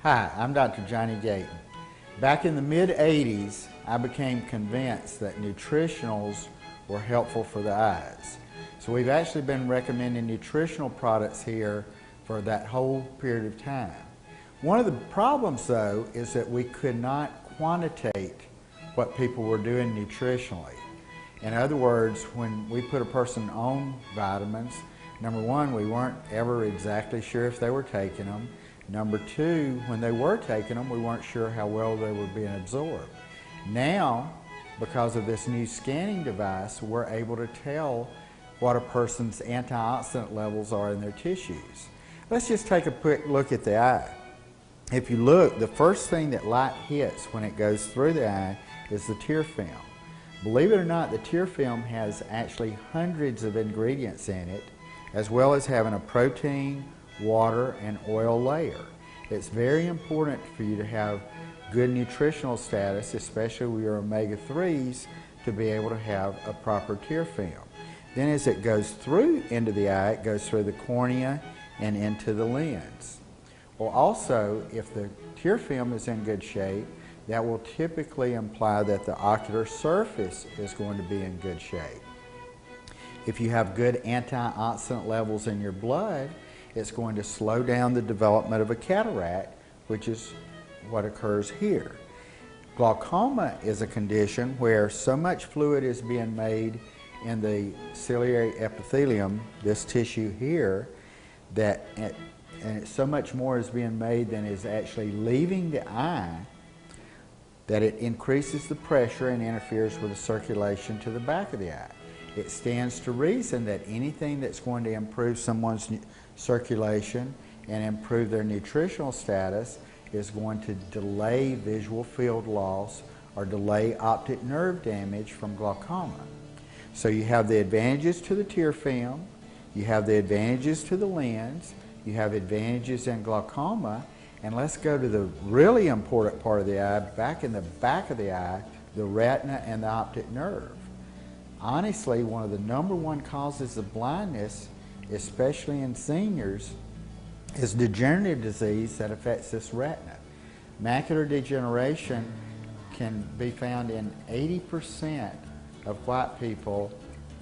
Hi, I'm Dr. Johnny Gayton. Back in the mid-'80s, I became convinced that nutritionals were helpful for the eyes. So we've actually been recommending nutritional products here for that whole period of time. One of the problems, though, is that we could not quantitate what people were doing nutritionally. In other words, when we put a person on vitamins, number one, we weren't ever exactly sure if they were taking them. Number two, when they were taking them, we weren't sure how well they were being absorbed. Now, because of this new scanning device, we're able to tell what a person's antioxidant levels are in their tissues. Let's just take a quick look at the eye. If you look, the first thing that light hits when it goes through the eye is the tear film. Believe it or not, the tear film has actually hundreds of ingredients in it, as well as having a protein, water, and oil layer. It's very important for you to have good nutritional status, especially with your omega-3s, to be able to have a proper tear film. Then as it goes through into the eye, it goes through the cornea and into the lens. Well, also, if the tear film is in good shape, that will typically imply that the ocular surface is going to be in good shape. If you have good antioxidant levels in your blood, it's going to slow down the development of a cataract, which is what occurs here. Glaucoma is a condition where so much fluid is being made in the ciliary epithelium, this tissue here, that so much more is being made than is actually leaving the eye, that it increases the pressure and interferes with the circulation to the back of the eye. It stands to reason that anything that's going to improve someone's circulation and improve their nutritional status is going to delay visual field loss or delay optic nerve damage from glaucoma. So you have the advantages to the tear film, you have the advantages to the lens, you have advantages in glaucoma, and let's go to the really important part of the eye, back in the back of the eye, the retina and the optic nerve. Honestly, one of the #1 causes of blindness, especially in seniors, is degenerative disease that affects this retina. Macular degeneration can be found in 80% of white people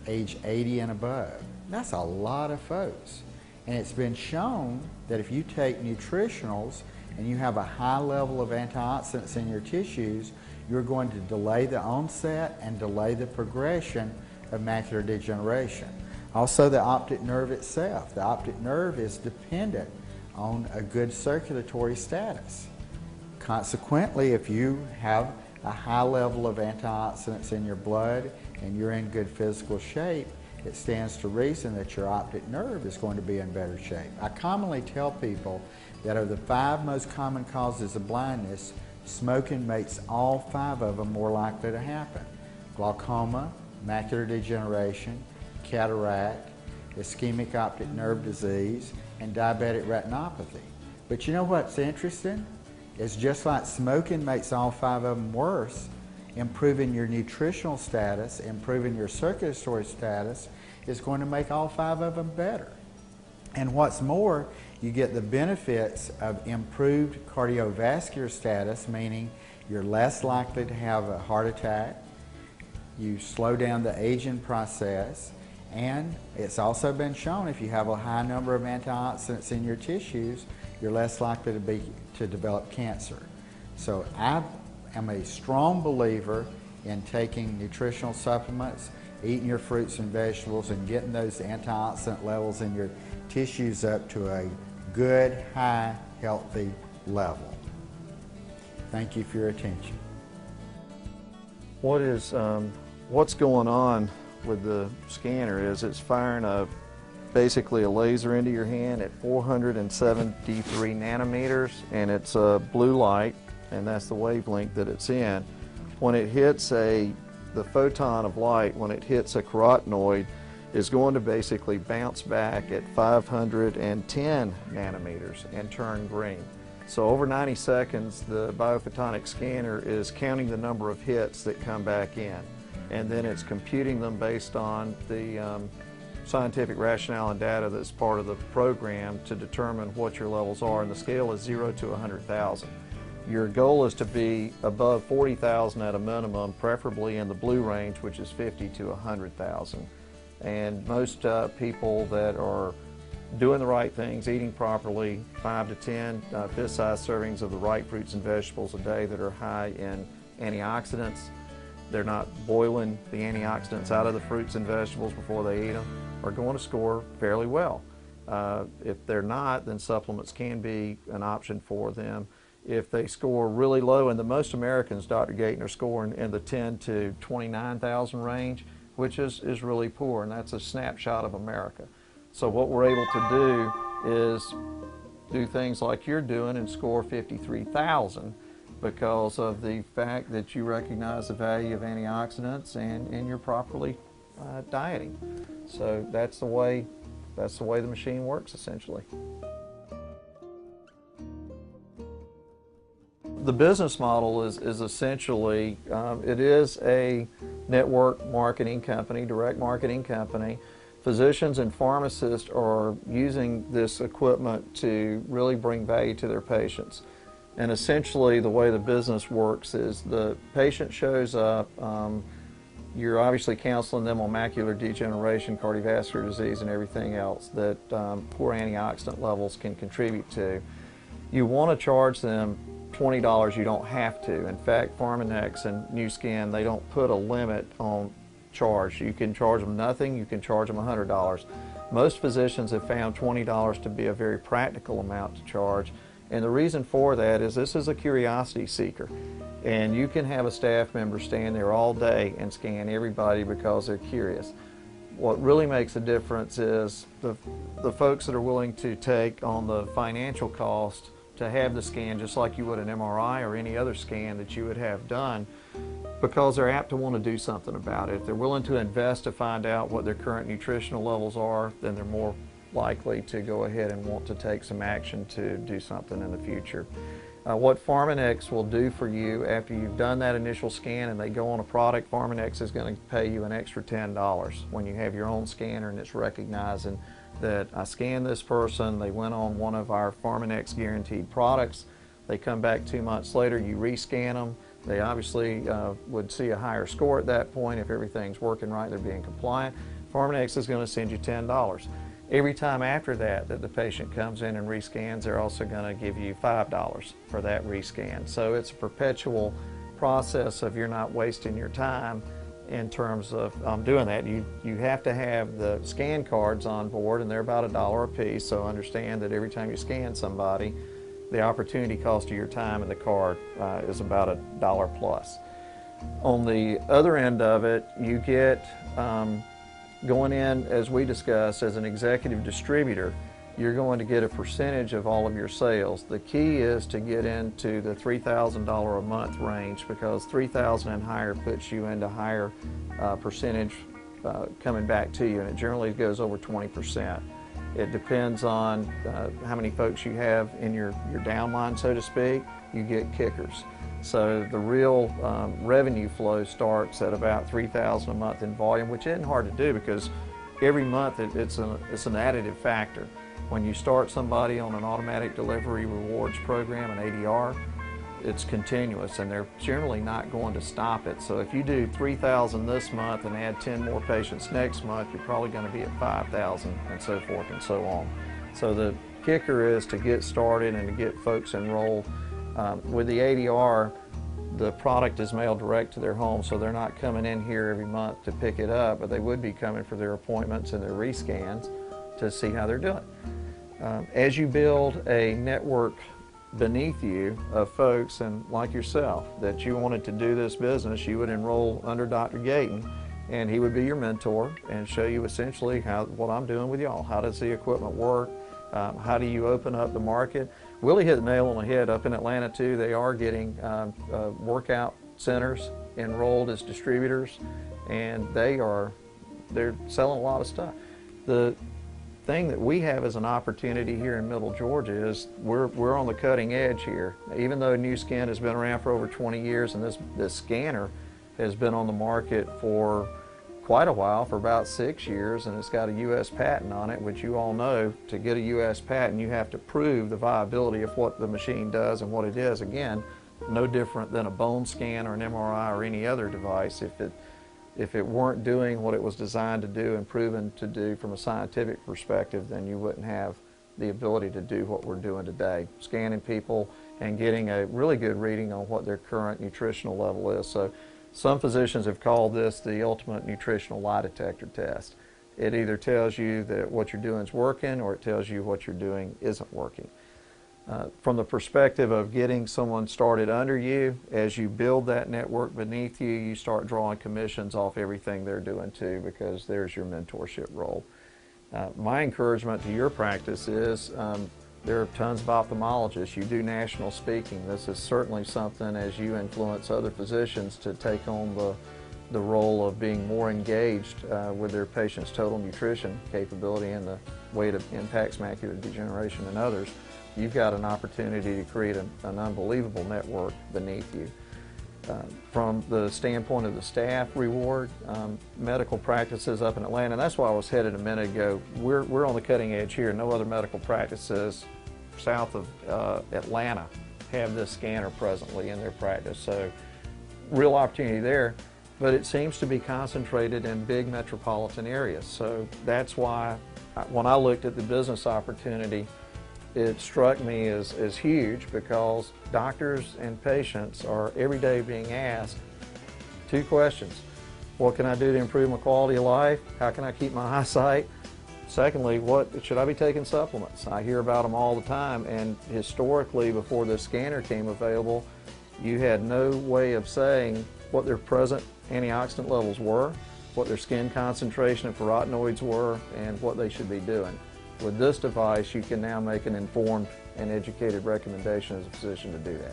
age 80 and above. That's a lot of folks. And it's been shown that if you take nutritionals and you have a high level of antioxidants in your tissues, you're going to delay the onset and delay the progression of macular degeneration. Also, the optic nerve itself. The optic nerve is dependent on a good circulatory status. Consequently, if you have a high level of antioxidants in your blood and you're in good physical shape, it stands to reason that your optic nerve is going to be in better shape. I commonly tell people that of the 5 most common causes of blindness, smoking makes all 5 of them more likely to happen. Glaucoma, macular degeneration, cataract, ischemic optic nerve disease, and diabetic retinopathy. But you know what's interesting? It's just like smoking makes all 5 of them worse, improving your nutritional status, improving your circulatory status is going to make all 5 of them better. And what's more, you get the benefits of improved cardiovascular status, meaning you're less likely to have a heart attack, you slow down the aging process, and it's also been shown if you have a high number of antioxidants in your tissues, you're less likely to develop cancer. So I am a strong believer in taking nutritional supplements, eating your fruits and vegetables, and getting those antioxidant levels in your tissues up to a good, high, healthy level. Thank you for your attention. What's going on with the scanner is it's firing basically a laser into your hand at 473 nanometers, and it's a blue light, and that's the wavelength that it's in. When it hits the photon of light, when it hits a carotenoid, is going to basically bounce back at 510 nanometers and turn green. So over 90 seconds, the biophotonic scanner is counting the number of hits that come back in, and then it's computing them based on the scientific rationale and data that's part of the program to determine what your levels are, and the scale is 0 to 100,000. Your goal is to be above 40,000 at a minimum, preferably in the blue range, which is 50 to 100,000. And most people that are doing the right things, eating properly, 5 to 10 fist-sized servings of the right fruits and vegetables a day that are high in antioxidants. They're not boiling the antioxidants out of the fruits and vegetables before they eat them, are going to score fairly well. If they're not, then supplements can be an option for them. If they score really low, and the most Americans, Dr. Gayton, are scoring in the 10 to 29,000 range, which is really poor, and that's a snapshot of America. So what we're able to do is do things like you're doing and score 53,000 because of the fact that you recognize the value of antioxidants and you're properly dieting. So that's the way the machine works, essentially. The business model is essentially, it is a network marketing company, direct marketing company. Physicians and pharmacists are using this equipment to really bring value to their patients. And essentially the way the business works is the patient shows up, you're obviously counseling them on macular degeneration, cardiovascular disease, and everything else that poor antioxidant levels can contribute to. You want to charge them $20, you don't have to. In fact, Pharmanex and New Skin, they don't put a limit on charge. You can charge them nothing, you can charge them $100. Most physicians have found $20 to be a very practical amount to charge. And the reason for that is this is a curiosity seeker. And you can have a staff member stand there all day and scan everybody because they're curious. What really makes a difference is the folks that are willing to take on the financial cost to have the scan, just like you would an MRI or any other scan that you would have done, because they're apt to want to do something about it. If they're willing to invest to find out what their current nutritional levels are, then they're more likely to go ahead and want to take some action to do something in the future. What Pharmanex will do for you after you've done that initial scan and they go on a product, Pharmanex is going to pay you an extra $10 when you have your own scanner and it's recognizing that I scanned this person, they went on one of our Pharmanex guaranteed products, they come back 2 months later, you rescan them, they obviously would see a higher score at that point if everything's working right, they're being compliant. Pharmanex is going to send you $10. Every time after that the patient comes in and rescans, they're also going to give you $5 for that rescan. So it's a perpetual process of you're not wasting your time in terms of doing that. You have to have the scan cards on board, and they're about $1 a piece, so understand that every time you scan somebody, the opportunity cost of your time and the card is about $1 plus. On the other end of it, you get going in, as we discussed, as an executive distributor, you're going to get a percentage of all of your sales. The key is to get into the $3,000 a month range, because $3,000 and higher puts you into higher percentage coming back to you, and it generally goes over 20%. It depends on how many folks you have in your downline, so to speak. You get kickers. So the real revenue flow starts at about $3,000 a month in volume, which isn't hard to do because every month it's an additive factor. When you start somebody on an automatic delivery rewards program, an ADR, it's continuous and they're generally not going to stop it. So if you do 3,000 this month and add 10 more patients next month, you're probably going to be at 5,000 and so forth and so on. So the kicker is to get started and to get folks enrolled. With the ADR, the product is mailed direct to their home, so they're not coming in here every month to pick it up, but they would be coming for their appointments and their rescans to see how they're doing. As you build a network beneath you of folks, and like yourself, that you wanted to do this business, you would enroll under Dr. Gayton, and he would be your mentor and show you essentially what I'm doing with y'all. How does the equipment work? How do you open up the market? Willie hit the nail on the head. Up in Atlanta too, they are getting workout centers enrolled as distributors, and they're selling a lot of stuff. The thing that we have as an opportunity here in Middle Georgia is we're on the cutting edge here. Even though New Skin has been around for over 20 years and this scanner has been on the market for quite a while, for about 6 years, and it's got a U.S. patent on it, which you all know, to get a U.S. patent, you have to prove the viability of what the machine does and what it is. Again, no different than a bone scan or an MRI or any other device. If it weren't doing what it was designed to do and proven to do from a scientific perspective, then you wouldn't have the ability to do what we're doing today, scanning people and getting a really good reading on what their current nutritional level is. So some physicians have called this the ultimate nutritional lie detector test. It either tells you that what you're doing is working, or it tells you what you're doing isn't working. From the perspective of getting someone started under you, as you build that network beneath you, you start drawing commissions off everything they're doing too, because there's your mentorship role. My encouragement to your practice is there are tons of ophthalmologists. You do national speaking. This is certainly something, as you influence other physicians to take on the role of being more engaged with their patients' total nutrition capability and the way it impacts macular degeneration and others. You've got an opportunity to create an unbelievable network beneath you. From the standpoint of the staff reward, medical practices up in Atlanta, and that's why I was headed a minute ago, we're on the cutting edge here. No other medical practices south of Atlanta have this scanner presently in their practice. So real opportunity there, but it seems to be concentrated in big metropolitan areas. So that's why when I looked at the business opportunity, it struck me as huge, because doctors and patients are every day being asked two questions. What can I do to improve my quality of life? How can I keep my eyesight? Secondly, what should I be taking supplements? I hear about them all the time, and historically, before this scanner came available, you had no way of saying what their present antioxidant levels were, what their skin concentration of carotenoids were, and what they should be doing. With this device, you can now make an informed and educated recommendation as a physician to do that.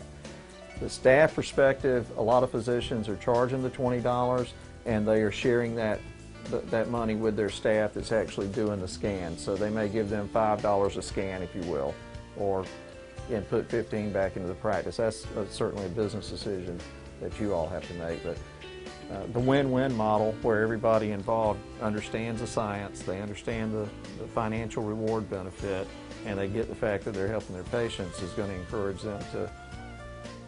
The staff perspective, a lot of physicians are charging the $20, and they are sharing that money with their staff that's actually doing the scan. So they may give them $5 a scan, if you will, and put $15 back into the practice. That's certainly a business decision that you all have to make. But the win-win model, where everybody involved understands the science, they understand the financial reward benefit, and they get the fact that they're helping their patients, is going to encourage them to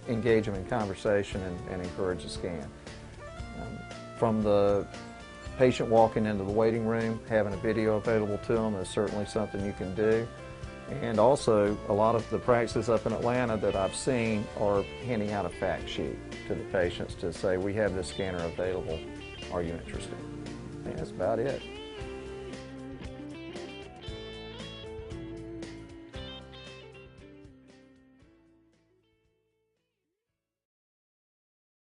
engage them in conversation and encourage a scan. From the patient walking into the waiting room, having a video available to them is certainly something you can do. And also, a lot of the practices up in Atlanta that I've seen are handing out a fact sheet to the patients to say, we have this scanner available, are you interested? And that's about it.